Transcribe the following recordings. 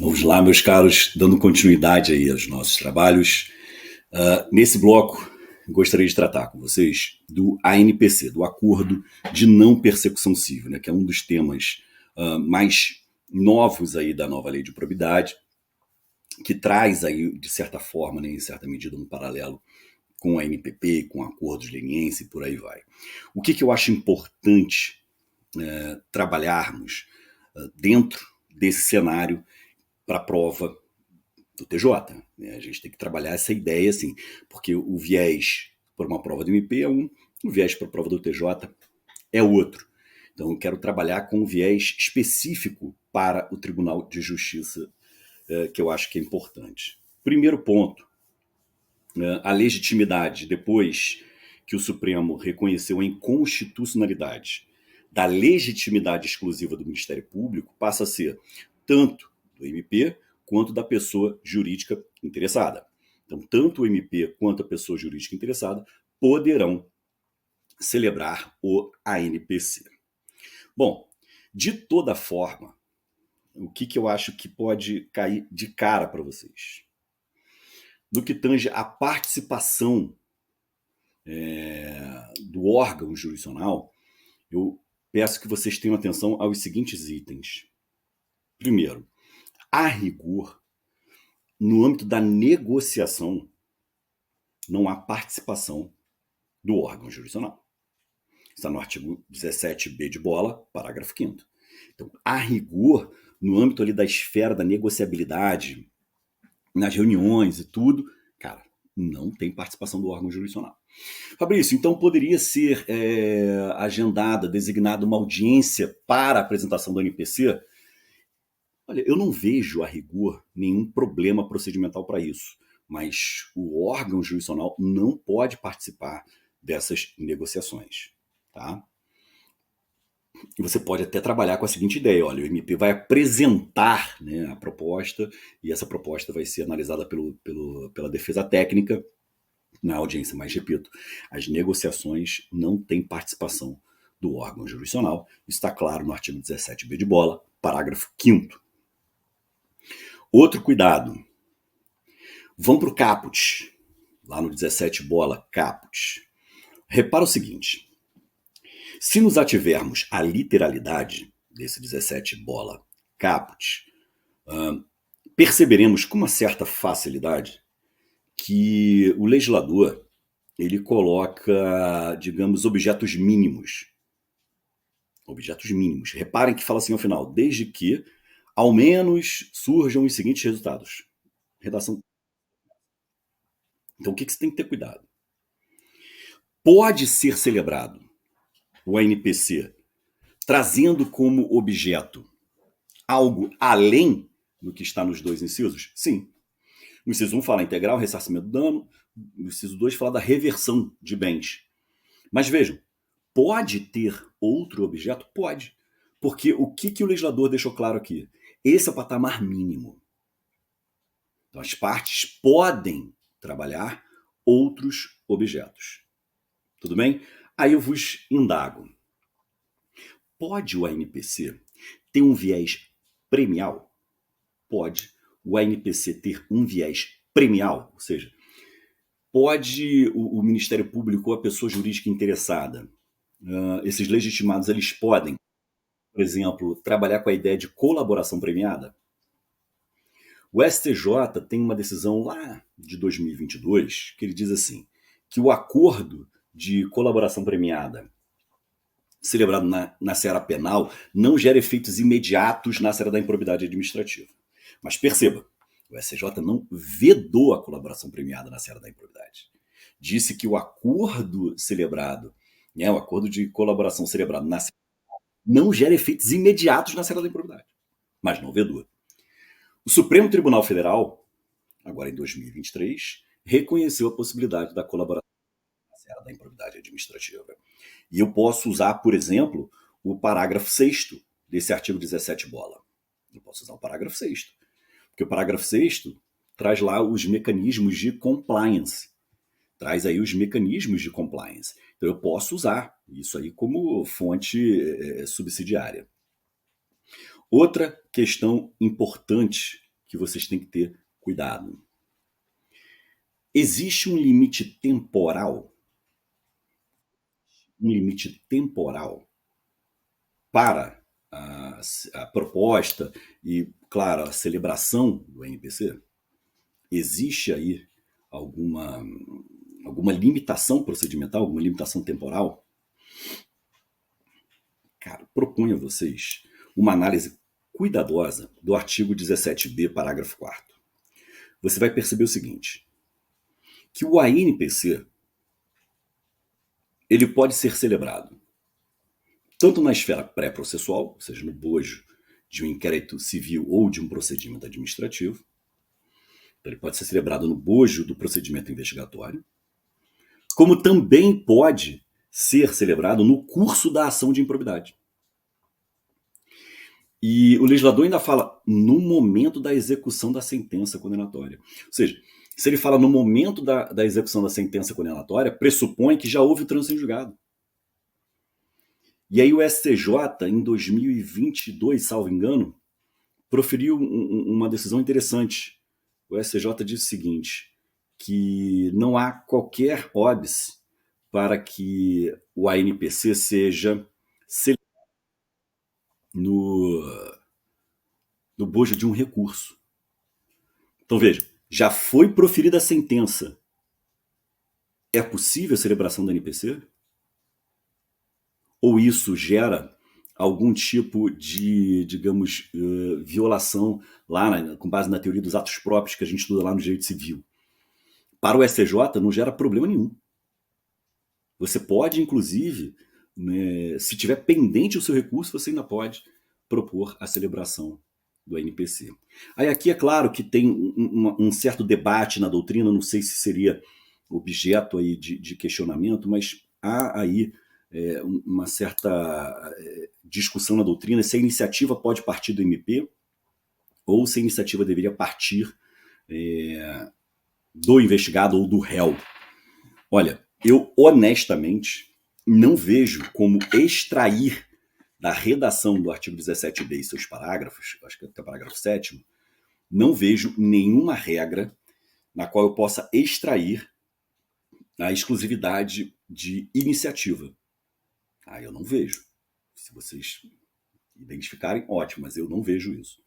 Vamos lá, meus caros, dando continuidade aí aos nossos trabalhos. Nesse bloco, gostaria de tratar com vocês do ANPC, do Acordo de Não Persecução Civil, né, que é um dos temas mais novos aí da nova lei de probidade, que traz aí, de certa forma, né, em certa medida, um paralelo com a NPP, com acordos lenienses e por aí vai. O que eu acho importante trabalharmos dentro desse cenário para a prova do TJ. Né? A gente tem que trabalhar essa ideia, assim, porque o viés para uma prova do MP é um, o viés para a prova do TJ é outro. Então eu quero trabalhar com um viés específico para o Tribunal de Justiça, que eu acho que é importante. Primeiro ponto, a legitimidade, depois que o Supremo reconheceu a inconstitucionalidade da legitimidade exclusiva do Ministério Público, passa a ser tanto do MP quanto da pessoa jurídica interessada. Então, tanto o MP quanto a pessoa jurídica interessada poderão celebrar o ANPC. Bom, de toda forma, o que eu acho que pode cair de cara para vocês? No que tange a participação do órgão jurisdicional, eu peço que vocês tenham atenção aos seguintes itens. Primeiro, a rigor, no âmbito da negociação, não há participação do órgão jurisdicional. Está no artigo 17b de bola, parágrafo 5º. Então, a rigor, no âmbito ali da esfera da negociabilidade, nas reuniões e tudo, cara, não tem participação do órgão jurisdicional. Fabrício, então poderia ser agendada, designada uma audiência para a apresentação do NPC? Olha, eu não vejo, a rigor, nenhum problema procedimental para isso, mas o órgão jurisdicional não pode participar dessas negociações, tá? E você pode até trabalhar com a seguinte ideia: olha, o MP vai apresentar, né, a proposta, e essa proposta vai ser analisada pela defesa técnica na audiência, mas repito, as negociações não têm participação do órgão jurisdicional. Isso está claro no artigo 17b de bola, parágrafo 5º. Outro cuidado. Vamos para o caput, lá no 17 bola, caput. Repara o seguinte: se nos ativermos à literalidade desse 17 bola caput, perceberemos com uma certa facilidade que o legislador ele coloca, digamos, objetos mínimos. Objetos mínimos. Reparem que fala assim ao final: desde que ao menos surjam os seguintes resultados. Redação. Então o que você tem que ter cuidado? Pode ser celebrado o ANPC trazendo como objeto algo além do que está nos dois incisos? Sim. No inciso 1 fala integral, ressarcimento do dano. No inciso 2 fala da reversão de bens. Mas vejam, pode ter outro objeto? Pode. Porque o que o legislador deixou claro aqui? Esse é o patamar mínimo. Então as partes podem trabalhar outros objetos. Tudo bem? Aí eu vos indago. Pode o ANPC ter um viés premial? Pode o ANPC ter um viés premial? Ou seja, pode o Ministério Público ou a pessoa jurídica interessada, esses legitimados, eles podem, por exemplo, trabalhar com a ideia de colaboração premiada? O STJ tem uma decisão lá de 2022 que ele diz assim, que o acordo de colaboração premiada celebrado na seara penal não gera efeitos imediatos na seara da improbidade administrativa. Mas perceba, o STJ não vedou a colaboração premiada na seara da improbidade. Disse que o acordo celebrado, né, o acordo de colaboração celebrado na seara não gera efeitos imediatos na seara da improbidade, mas não vedou. O Supremo Tribunal Federal, agora em 2023, reconheceu a possibilidade da colaboração na seara da improbidade administrativa. E eu posso usar, por exemplo, o parágrafo 6º desse artigo 17 bola. Eu posso usar o parágrafo 6º. Porque o parágrafo 6º traz lá os mecanismos de compliance. Traz aí os mecanismos de compliance. Então eu posso usar isso aí como fonte subsidiária. Outra questão importante que vocês têm que ter cuidado. Existe um limite temporal para a proposta e, claro, a celebração do NPC? Existe aí alguma, alguma limitação procedimental, alguma limitação temporal? Cara, proponho a vocês uma análise cuidadosa do artigo 17b, parágrafo 4º. Você vai perceber o seguinte, que o ANPC ele pode ser celebrado tanto na esfera pré-processual, ou seja, no bojo de um inquérito civil ou de um procedimento administrativo. Então, ele pode ser celebrado no bojo do procedimento investigatório, como também pode ser celebrado no curso da ação de improbidade. E o legislador ainda fala no momento da execução da sentença condenatória. Ou seja, se ele fala no momento da execução da sentença condenatória, pressupõe que já houve o trânsito em julgado. E aí o STJ, em 2022, salvo engano, proferiu uma decisão interessante. O STJ disse o seguinte, que não há qualquer óbice para que o ANPC seja celebrado no bojo de um recurso. Então veja, já foi proferida a sentença. É possível a celebração do NPC? Ou isso gera algum tipo de, digamos, violação lá com base na teoria dos atos próprios que a gente estuda lá no direito civil? Para o STJ não gera problema nenhum. Você pode, inclusive, né, se tiver pendente o seu recurso, você ainda pode propor a celebração do NPC. Aí aqui é claro que tem um certo debate na doutrina, não sei se seria objeto aí de questionamento, mas há aí uma certa discussão na doutrina se a iniciativa pode partir do MP ou se a iniciativa deveria partir do investigado ou do réu. Olha, eu honestamente não vejo como extrair da redação do artigo 17b e seus parágrafos, acho que até o parágrafo 7º, não vejo nenhuma regra na qual eu possa extrair a exclusividade de iniciativa. Eu não vejo. Se vocês identificarem, ótimo, mas eu não vejo isso.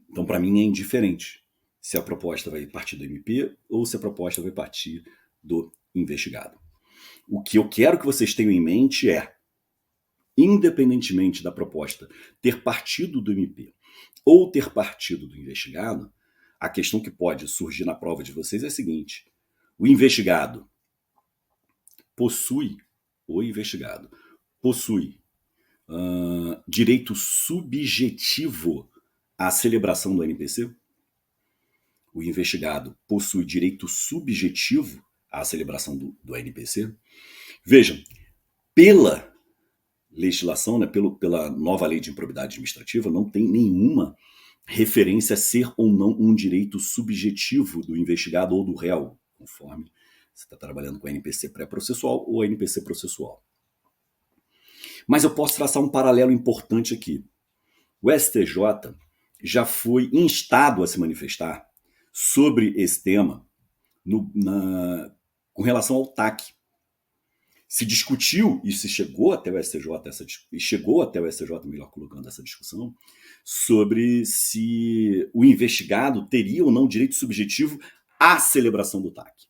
Então, para mim, é indiferente se a proposta vai partir do MP ou se a proposta vai partir do investigado. O que eu quero que vocês tenham em mente é, independentemente da proposta ter partido do MP ou ter partido do investigado, a questão que pode surgir na prova de vocês é a seguinte: o investigado possui direito subjetivo à celebração do NPC? O investigado possui direito subjetivo à celebração do NPC? Vejam, pela legislação, né, pela nova lei de improbidade administrativa, não tem nenhuma referência a ser ou não um direito subjetivo do investigado ou do réu, conforme você está trabalhando com a NPC pré-processual ou a NPC processual. Mas eu posso traçar um paralelo importante aqui. O STJ já foi instado a se manifestar sobre esse tema com relação ao TAC. Se discutiu e se chegou até o STJ, melhor colocando essa discussão, sobre se o investigado teria ou não direito subjetivo à celebração do TAC.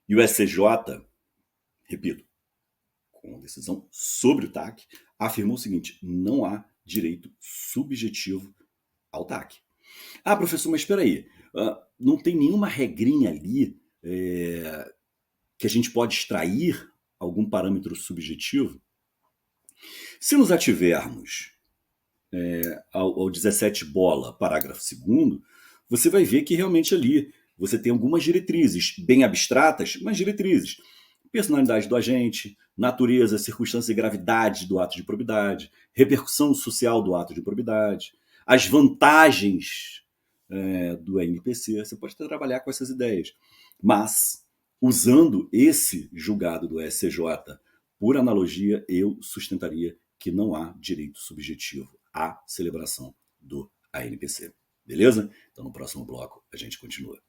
E o STJ, repito, com decisão sobre o TAC, afirmou o seguinte: não há direito subjetivo ao TAC. Professor, mas espera aí, não tem nenhuma regrinha ali que a gente pode extrair algum parâmetro subjetivo? Se nos ativermos ao 17 bola, parágrafo 2º, você vai ver que realmente ali você tem algumas diretrizes, bem abstratas, mas diretrizes. Personalidade do agente, natureza, circunstância e gravidade do ato de improbidade, repercussão social do ato de improbidade, as vantagens do NPC. Você pode trabalhar com essas ideias. Mas, usando esse julgado do STJ, por analogia, eu sustentaria que não há direito subjetivo à celebração do ANPC. Beleza? Então no próximo bloco a gente continua.